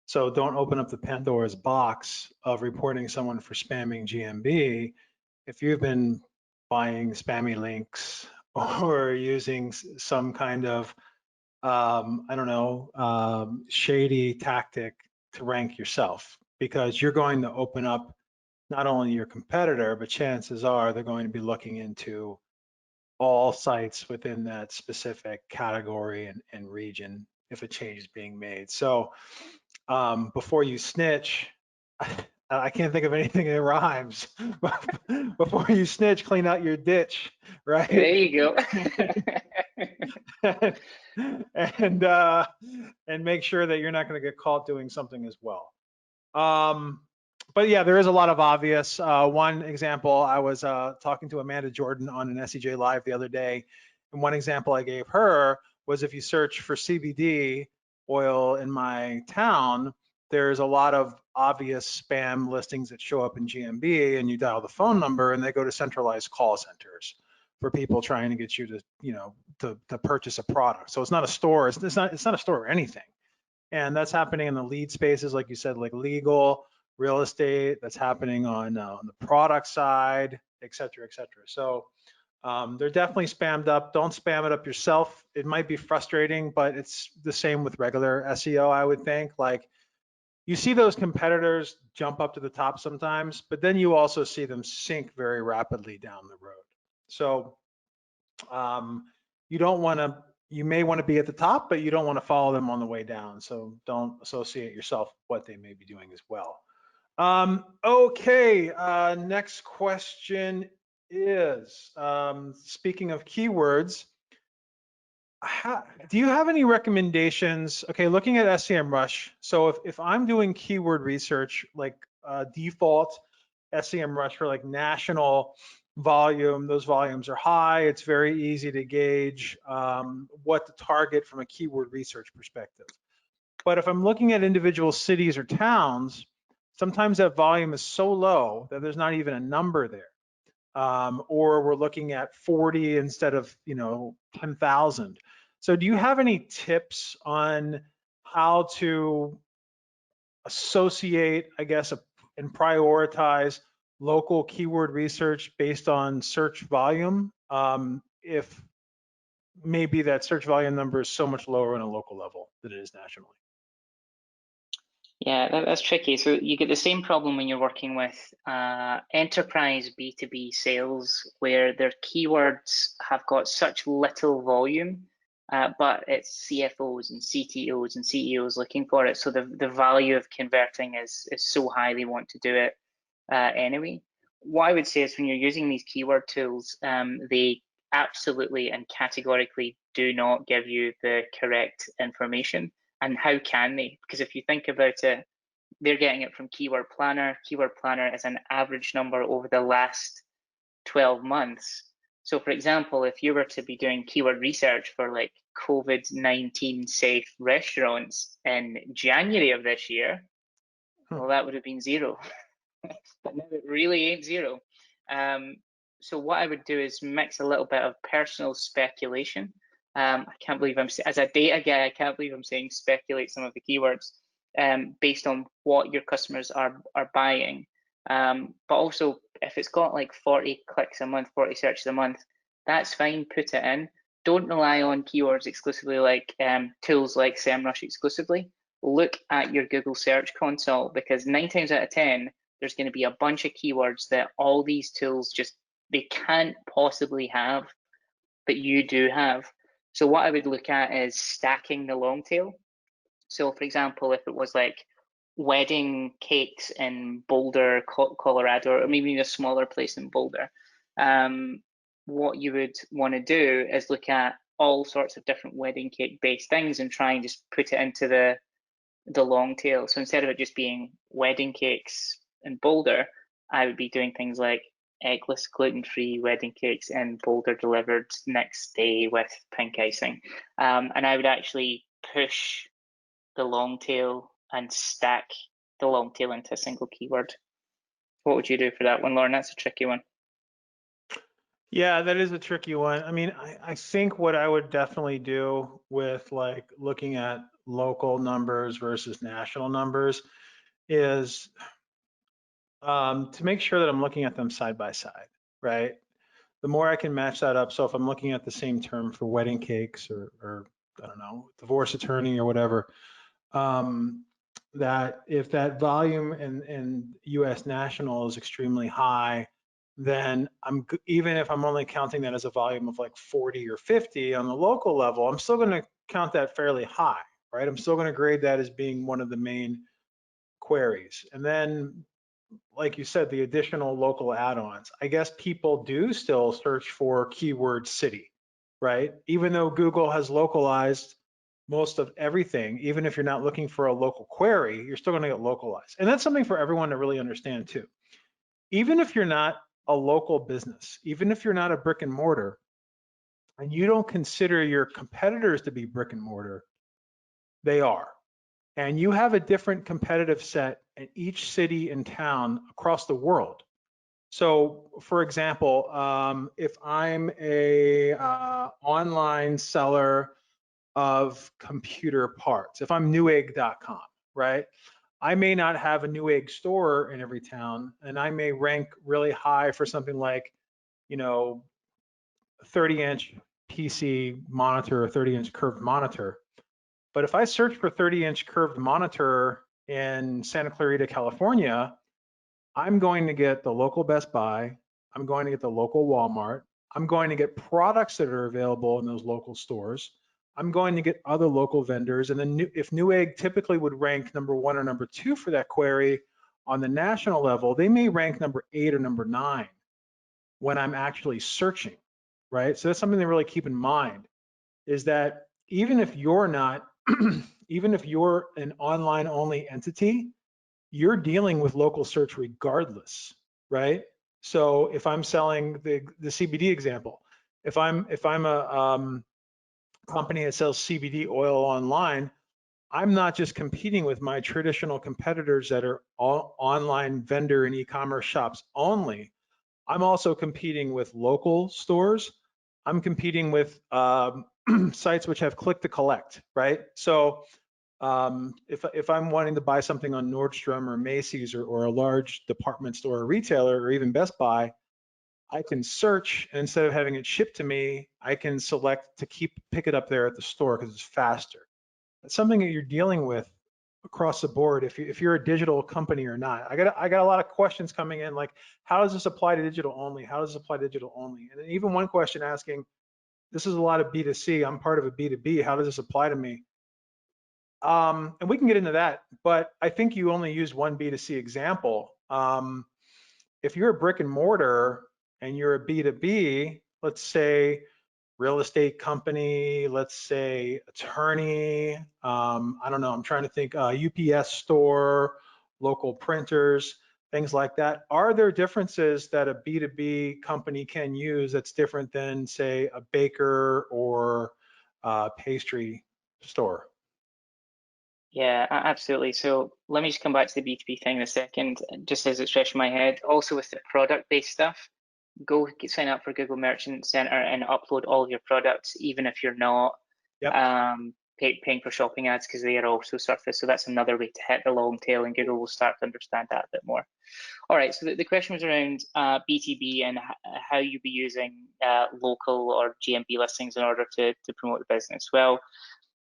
So don't open up the Pandora's box of reporting someone for spamming GMB if you've been buying spammy links or using some kind of, I don't know, shady tactic to rank yourself, because you're going to open up not only your competitor, but chances are they're going to be looking into all sites within that specific category and region if a change is being made. So before you snitch, I can't think of anything that rhymes. Before you snitch, clean out your ditch, right? There you go. and make sure that you're not going to get caught doing something as well. But yeah, there is a lot of obvious. One example, I was talking to Amanda Jordan on an SEJ Live the other day, and one example I gave her was if you search for CBD oil in my town, there's a lot of obvious spam listings that show up in GMB, and you dial the phone number and they go to centralized call centers for people trying to get you to, you know, to purchase a product. So it's not a store, it's not a store or anything. And that's happening in the lead spaces, like you said, like legal, real estate. That's happening on the product side, et cetera, et cetera. So they're definitely spammed up. Don't spam it up yourself. It might be frustrating, but it's the same with regular SEO, I would think. Like, you see those competitors jump up to the top sometimes, but then you also see them sink very rapidly down the road. So you don't want to, you may want to be at the top, but you don't want to follow them on the way down. So don't associate yourself with what they may be doing as well. Okay, next question is, speaking of keywords, do you have any recommendations? Okay, looking at SEMrush. So if I'm doing keyword research, like default SEMrush for like national volume, those volumes are high. It's very easy to gauge what to target from a keyword research perspective. But if I'm looking at individual cities or towns, sometimes that volume is so low that there's not even a number there. Or we're looking at 40 instead of 10,000. So do you have any tips on how to associate, I guess, and prioritize local keyword research based on search volume, if maybe that search volume number is so much lower on a local level than it is nationally? Yeah, that's tricky. So you get the same problem when you're working with enterprise B2B sales, where their keywords have got such little volume, but it's CFOs and CTOs and CEOs looking for it. So the value of converting is so high, they want to do it anyway. What I would say is when you're using these keyword tools, they absolutely and categorically do not give you the correct information. And how can they? Because if you think about it, they're getting it from Keyword Planner. Keyword Planner is an average number over the last 12 months. So for example, if you were to be doing keyword research for like COVID-19 safe restaurants in January of this year, well, that would have been zero. But now it really ain't zero. So what I would do is mix a little bit of personal speculation. I can't believe as a data guy, I can't believe I'm saying speculate some of the keywords based on what your customers are buying. But also, if it's got like 40 clicks a month, 40 searches a month, that's fine, put it in. Don't rely on keywords exclusively like tools like SEMrush exclusively. Look at your Google Search Console, because 9 times out of 10, there's going to be a bunch of keywords that all these tools they can't possibly have, but you do have. So what I would look at is stacking the long tail. So for example, if it was like wedding cakes in Boulder, Colorado, or maybe a smaller place in Boulder, what you would want to do is look at all sorts of different wedding cake based things and try and just put it into the long tail. So instead of it just being wedding cakes in Boulder, I would be doing things like eggless, gluten-free wedding cakes in Boulder delivered next day with pink icing. And I would actually push the long tail and stack the long tail into a single keyword. What would you do for that one, Lauren? That's a tricky one. Yeah, that is a tricky one. I mean, I think what I would definitely do with like looking at local numbers versus national numbers is to make sure that I'm looking at them side by side, right? The more I can match that up. So if I'm looking at the same term for wedding cakes or I don't know, divorce attorney or whatever, that if that volume in US national is extremely high, then even if I'm only counting that as a volume of like 40 or 50 on the local level, I'm still going to count that fairly high, right? I'm still going to grade that as being one of the main queries. And then, like you said, the additional local add-ons. I guess people do still search for keyword city, right? Even though Google has localized most of everything, even if you're not looking for a local query, you're still going to get localized. And that's something for everyone to really understand too. Even if you're not a local business, even if you're not a brick and mortar, and you don't consider your competitors to be brick and mortar, they are. And you have a different competitive set in each city and town across the world. So for example, if I'm a online seller of computer parts, if I'm newegg.com, right? I may not have a Newegg store in every town, and I may rank really high for something like, 30-inch PC monitor or 30-inch curved monitor. But if I search for 30-inch curved monitor in Santa Clarita, California, I'm going to get the local Best Buy, I'm going to get the local Walmart, I'm going to get products that are available in those local stores, I'm going to get other local vendors, and then if Newegg typically would rank number 1 or number 2 for that query on the national level, they may rank number 8 or number 9 when I'm actually searching, right? So that's something to really keep in mind, is that even if you're not, even if you're an online only entity, you're dealing with local search regardless, right? So if I'm selling the CBD example, if I'm a company that sells CBD oil online, I'm not just competing with my traditional competitors that are all online vendor and e-commerce shops only. I'm also competing with local stores. I'm competing with sites which have click to collect, right? So if I'm wanting to buy something on Nordstrom or Macy's or a large department store or retailer or even Best Buy, I can search, and instead of having it shipped to me, I can select to pick it up there at the store because it's faster. That's something that you're dealing with across the board if you're a digital company or not. I got a lot of questions coming in, like, how does this apply to digital only? How does this apply to digital only? And then even one question asking, this is a lot of B2C, I'm part of a B2B, how does this apply to me? And we can get into that, but I think you only use one B2C example. If you're a brick and mortar and you're a B2B, let's say real estate company, let's say attorney, I don't know, I'm trying to think, UPS store, local printers, things like that. Are there differences that a B2B company can use that's different than, say, a baker or a pastry store? Yeah, absolutely. So let me just come back to the B2B thing in a second, just as it's fresh in my head. Also with the product-based stuff, go sign up for Google Merchant Center and upload all of your products, even if you're not Yep. paying for shopping ads, because they are also surfaced. So that's another way to hit the long tail, and Google will start to understand that a bit more. All right, so the question was around B2B and how you'd be using local or GMB listings in order to promote the business. Well,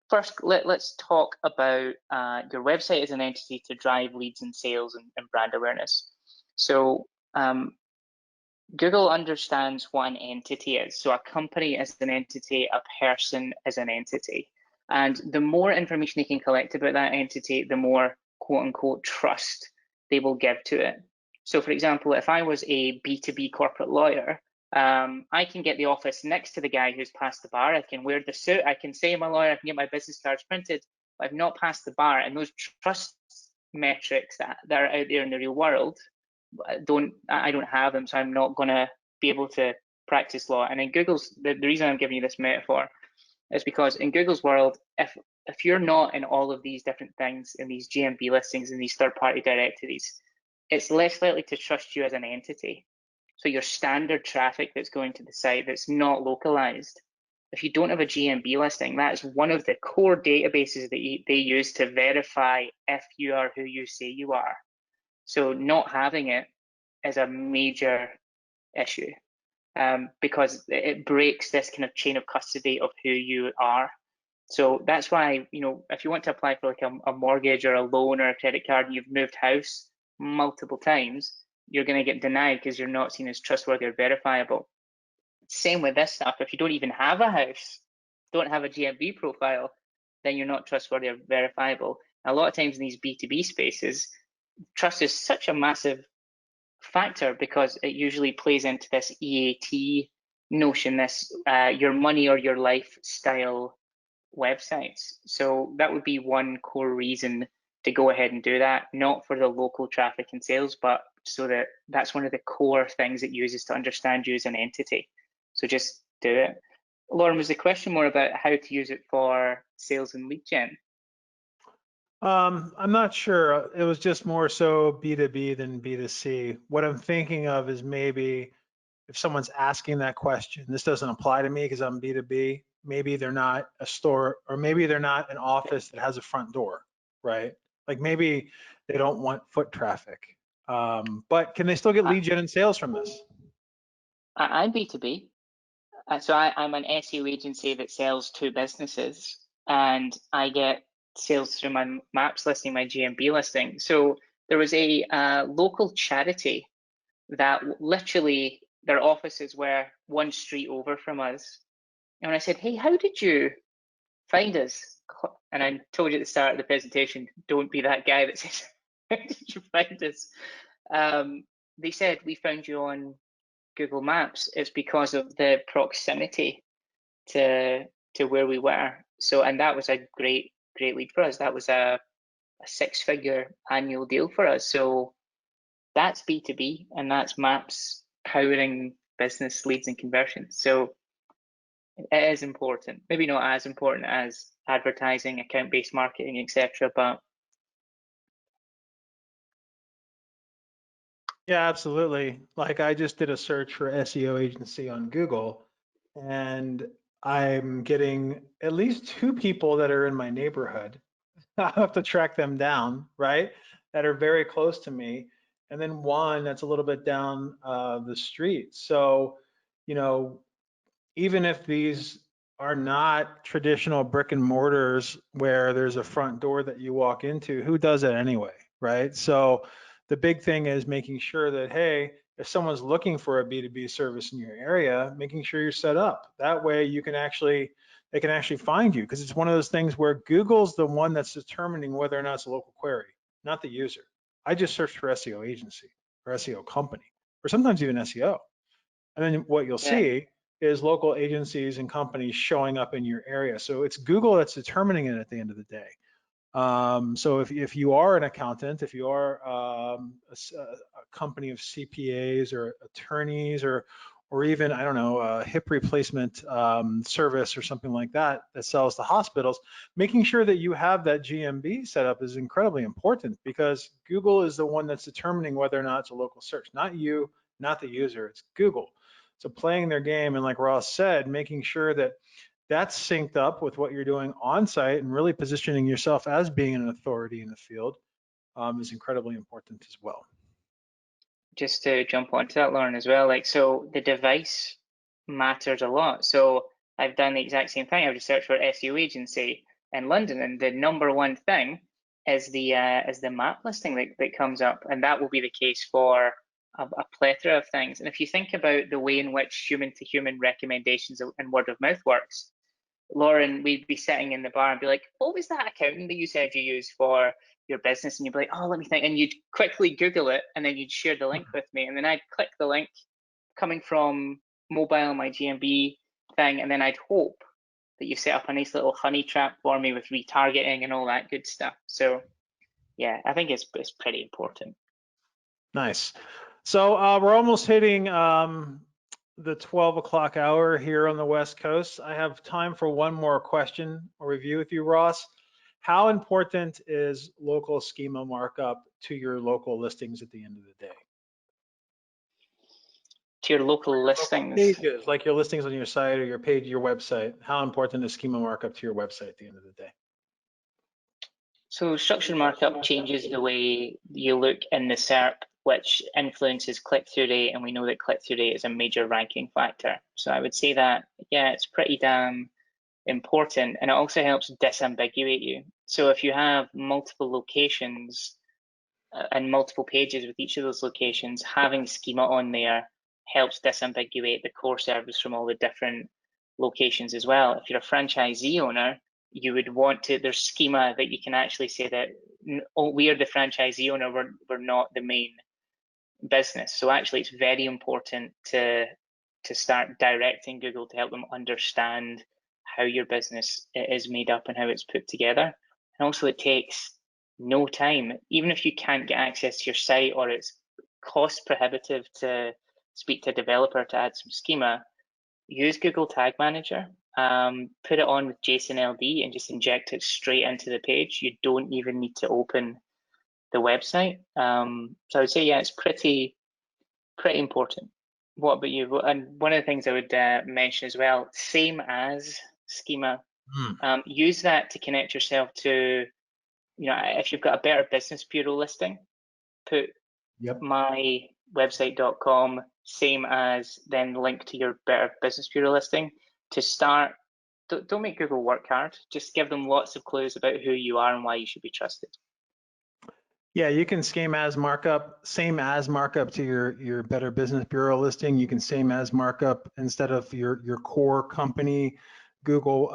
first, let's talk about your website as an entity to drive leads and sales and brand awareness. So Google understands what an entity is. So a company is an entity, a person is an entity. And the more information they can collect about that entity, the more quote unquote trust they will give to it. So for example, if I was a B2B corporate lawyer, I can get the office next to the guy who's passed the bar. I can wear the suit. I can say I'm a lawyer. I can get my business cards printed, but I've not passed the bar. And those trust metrics that are out there in the real world, I don't have them, so I'm not going to be able to practice law. And in Google's, the reason I'm giving you this metaphor is because in Google's world, if you're not in all of these different things in these GMB listings and these third-party directories, it's less likely to trust you as an entity. So your standard traffic that's going to the site that's not localized, if you don't have a GMB listing, that is one of the core databases that they use to verify if you are who you say you are. So not having it is a major issue because it breaks this kind of chain of custody of who you are. So that's why, if you want to apply for like a mortgage or a loan or a credit card and you've moved house multiple times, you're going to get denied because you're not seen as trustworthy or verifiable. Same with this stuff. If you don't even have a house, don't have a GMB profile, then you're not trustworthy or verifiable. A lot of times in these B2B spaces, trust is such a massive factor because it usually plays into this EAT notion, this your money or your lifestyle websites. So that would be one core reason to go ahead and do that, not for the local traffic and sales, but so that that's one of the core things it uses to understand you as an entity. So just do it. Lauren, was the question more about how to use it for sales and lead gen? I'm not sure. It was just more so B2B than B2C. What I'm thinking of is maybe if someone's asking that question, this doesn't apply to me because I'm B2B. Maybe they're not a store, or maybe they're not an office that has a front door, right? Like maybe they don't want foot traffic. But can they still get lead gen and sales from this? I'm B2B. So I'm an SEO agency that sells to businesses, and I get sales through my maps listing, my GMB listing. So there was a local charity that literally their offices were one street over from us. And when I said, hey, how did you find us? And I told you at the start of the presentation, don't be that guy that says, how did you find us? They said, we found you on Google Maps. It's because of the proximity to where we were. So, and that was a great lead for us. That was a 6-figure annual deal for us. So that's B2B, and that's maps powering business leads and conversions. So it is important. Maybe not as important as advertising, account-based marketing, etc. But Yeah, absolutely. Like I just did a search for SEO agency on Google, and I'm getting at least 2 people that are in my neighborhood. I have to track them down, right? That are very close to me, and then one that's a little bit down the street. So, you know, even if these are not traditional brick and mortars where there's a front door that you walk into, who does it anyway, right? So the big thing is making sure that, hey, if someone's looking for a B2B service in your area, making sure you're set up. That way you can actually, they can actually find you, because it's one of those things where Google's the one that's determining whether or not it's a local query, not the user. I just searched for SEO agency or SEO company, or sometimes even SEO. And then what you'll yeah, see is local agencies and companies showing up in your area. So it's Google that's determining it at the end of the day. So if you are an accountant, if you are a company of CPAs or attorneys, or even, I don't know, a hip replacement service or something like that that sells to hospitals, making sure that you have that GMB set up is incredibly important, because Google is the one that's determining whether or not it's a local search, not you, not the user, it's Google. So playing their game, and like Ross said, making sure that that's synced up with what you're doing on site and really positioning yourself as being an authority in the field is incredibly important as well. just to jump onto that, Lauren, as well. Like, so the device matters a lot. So I've done the exact same thing. I've just searched for SEO agency in London, and the #1 thing is the map listing that comes up, and that will be the case for a plethora of things. And if you think about the way in which human-to-human recommendations and word of mouth works, Lauren, we'd be sitting in the bar and be like, what was that accountant that you said you used for your business? And you'd be like, oh, let me think. And you'd quickly Google it, and then you'd share the link with me. And then I'd click the link coming from mobile, my GMB thing. And then I'd hope that you set up a nice little honey trap for me with retargeting and all that good stuff. So yeah, I think it's pretty important. Nice. So we're almost hitting the 12 o'clock hour here on the West Coast. I have time for one more question or review with you, Ross. How important is local schema markup to your local listings at the end of the day? To your local listings. Pages, like your listings on your site or your page, your website. How important is schema markup to your website at the end of the day? So structured markup changes the way you look in the SERP, which influences click-through rate, and we know that click-through rate is a major ranking factor. So I would say that, yeah, it's pretty damn important, and it also helps disambiguate you. So if you have multiple locations and multiple pages with each of those locations, having schema on there helps disambiguate the core service from all the different locations as well. If you're a franchisee owner, you would want to, there's schema that you can actually say that, oh, we are the franchisee owner, we're not the main business. So actually it's very important to start directing Google to help them understand how your business is made up and how it's put together. And also it takes no time, even if you can't get access to your site or it's cost prohibitive to speak to a developer to add some schema, use Google Tag Manager, put it on with JSON LD and just inject it straight into the page. You don't even need to open the website. So I would say, yeah, it's pretty important. What about you? And one of the things I would mention as well, same as schema, use that to connect yourself to, if you've got a Better Business Bureau listing, put mywebsite.com, same as, then link to your Better Business Bureau listing to start don't make Google work hard. Just give them lots of clues about who you are and why you should be trusted. Yeah, you can same as markup to your Better Business Bureau listing. You can same as markup instead of your core company Google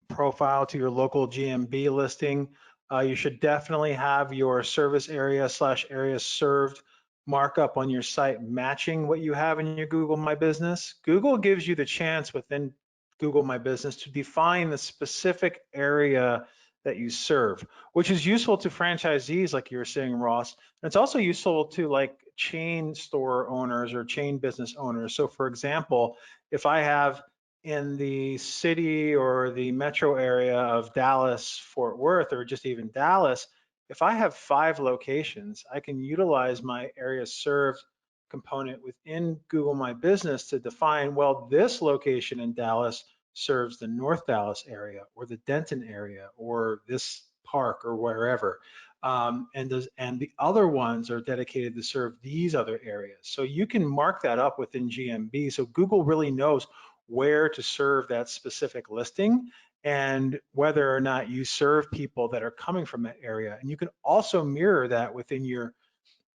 profile to your local GMB listing. You should definitely have your service area / area served markup on your site matching what you have in your Google My Business. Google gives you the chance within Google My Business to define the specific area that you serve, which is useful to franchisees, like you were saying, Ross. And it's also useful to like chain store owners or chain business owners. So for example, if I have in the city or the metro area of Dallas, Fort Worth, or just even Dallas, if I have 5 locations, I can utilize my area served component within Google My Business to define, well, this location in Dallas serves the North Dallas area or the Denton area or this park or wherever. And the other ones are dedicated to serve these other areas. So you can mark that up within GMB. So Google really knows where to serve that specific listing and whether or not you serve people that are coming from that area. And you can also mirror that within your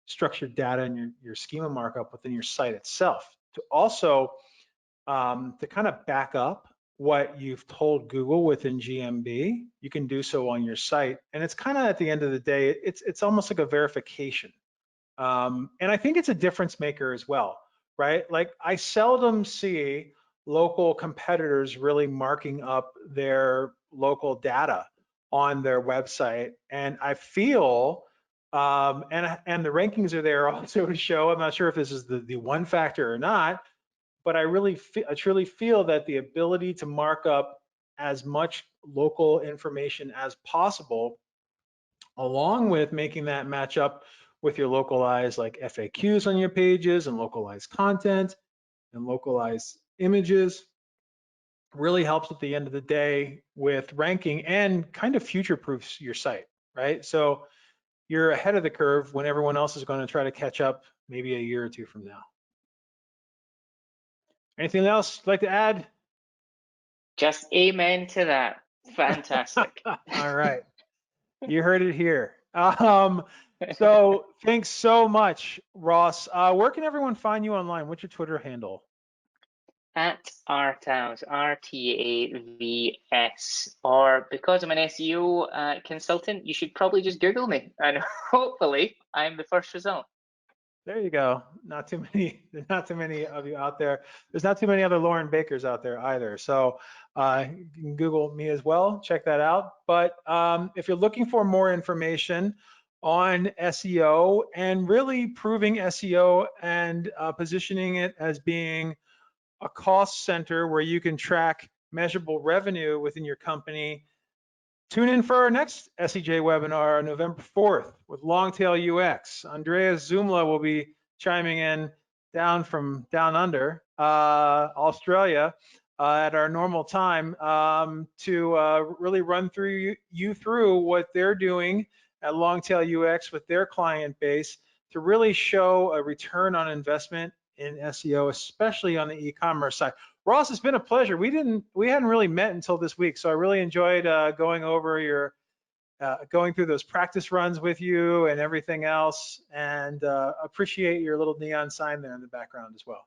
structured data and your schema markup within your site itself to also to kind of back up what you've told Google within GMB. You can do so on your site. And it's kind of at the end of the day, it's almost like a verification. And I think it's a difference maker as well, right? Like I seldom see local competitors really marking up their local data on their website. And I feel, and the rankings are there also to show, I'm not sure if this is the one factor or not, but I truly feel that the ability to mark up as much local information as possible, along with making that match up with your localized like FAQs on your pages and localized content and localized images, really helps at the end of the day with ranking and kind of future-proofs your site, right? So you're ahead of the curve when everyone else is going to try to catch up maybe a year or two from now. Anything else you'd like to add? Just amen to that. Fantastic. All right. You heard it here. So thanks so much, Ross. Where can everyone find you online? What's your Twitter handle? At rtavs, RTAVS, or because I'm an SEO consultant, you should probably just Google me, and hopefully I'm the first result. There you go. Not too many. There's not too many of you out there. There's not too many other Lauren Bakers out there either. So you can Google me as well. Check that out. But if you're looking for more information on SEO and really proving SEO and positioning it as being a cost center where you can track measurable revenue within your company, tune in for our next SEJ webinar on November 4th with Longtail UX. Andreas Zumla will be chiming in down under Australia at our normal time to really run through what they're doing at Longtail UX with their client base to really show a return on investment in SEO, especially on the e-commerce side. Ross, it's been a pleasure. We hadn't really met until this week, so I really enjoyed going over going through those practice runs with you and everything else, and appreciate your little neon sign there in the background as well.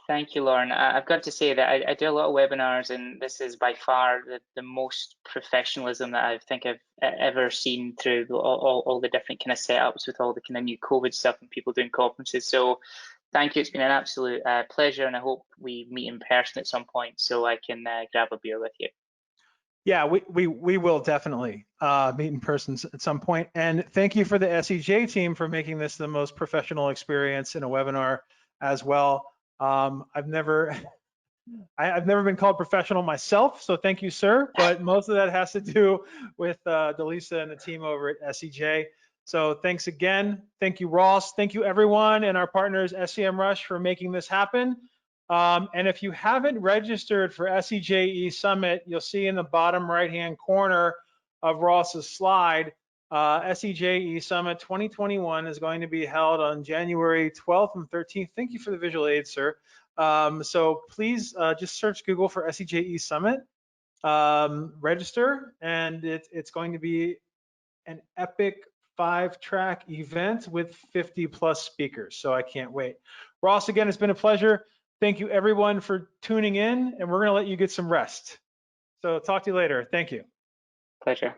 Thank you, Lauren. I've got to say that I do a lot of webinars, and this is by far the most professionalism that I think I've ever seen through all the different kind of setups with all the kind of new COVID stuff and people doing conferences. So thank you. It's been an absolute pleasure, and I hope we meet in person at some point so I can grab a beer with you. Yeah, we will definitely meet in person at some point. And thank you for the SEJ team for making this the most professional experience in a webinar as well. I've never been called professional myself, so thank you, sir. But most of that has to do with Delisa and the team over at SEJ. So thanks again. Thank you, Ross. Thank you, everyone, and our partners, SEMrush, for making this happen. And if you haven't registered for SEJ Summit, you'll see in the bottom right-hand corner of Ross's slide, SEJ Summit 2021 is going to be held on January 12th and 13th. Thank you for the visual aid, sir. So please just search Google for SEJE Summit, register, and it's going to be an epic 5-track event with 50+ speakers. So I can't wait. Ross, again, it's been a pleasure. Thank you everyone for tuning in, and we're gonna let you get some rest. So talk to you later. Thank you. Pleasure.